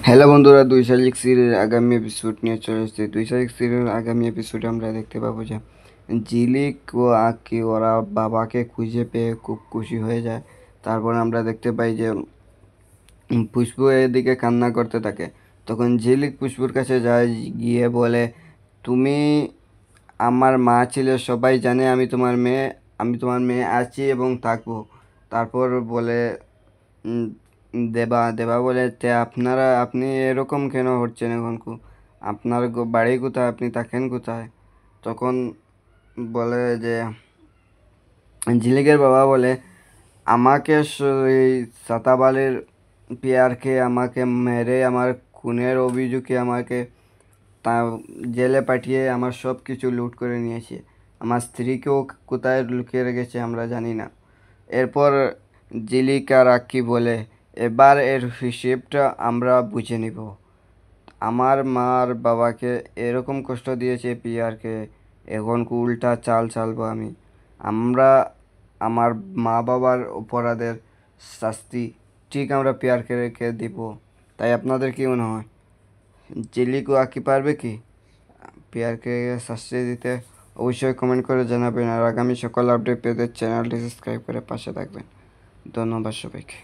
Hello বন্ধুরা, ২ শালিক সিরিয়ালের আগামী এপিসোড নিয়ে চলে এসেছে। ২ শালিক সিরিয়ালের আগামী এপিসোডে আমরা দেখতে পাবো যে ঝিলিক ও আঁকি ওরা বাবাকে খুঁজে পেয়ে খুব খুশি হয়ে যায়। তারপর আমরা দেখতে পাই যে পুষ্প এদিকে কান্না করতে থাকে। তখন ঝিলিক পুষ্পর কাছে যায়, গিয়ে বলে, তুমি আমার মা ছিলে, সবাই জানে আমি তোমার মেয়ে আছি এবং থাকবো। তারপর বলে উম, দেবা দেবা বলে, তে আপনি এরকম কেন হচ্ছেন এখন? আপনার বাড়ি কোথায়? আপনি থাকেন কোথায়? তখন বলে যে ঝিলিকের বাবা বলে, আমাকে এই সাতাবালের পিয়ারকে আমাকে মেরে আমার খুনের অভিযোগে আমাকে তা জেলে পাঠিয়ে আমার সব কিছু লুট করে নিয়েছে। আমার স্ত্রীকেও কোথায় লুকিয়ে রেখেছে আমরা জানি না। এরপর জিলিকা রাক্কি বলে, এবার এর হিসেবটা আমরা বুঝে নিব। আমার মার বাবাকে এরকম কষ্ট দিয়েছে পিয়ারকে, এখন উল্টা চাল চালবো আমি। আমরা আমার মা বাবার অপরাধের শাস্তি ঠিক আমরা পিয়ারকে রেখে দিব। তাই আপনাদের কি মনে হয়, জিলিকু আঁকি পারবে কি পিয়ারকে শাস্তি দিতে? অবশ্যই কমেন্ট করে জানাবেন। আর আগামী সকল আপডেট পেতে চ্যানেলটি সাবস্ক্রাইব করে পাশে থাকবেন। ধন্যবাদ সবাইকে।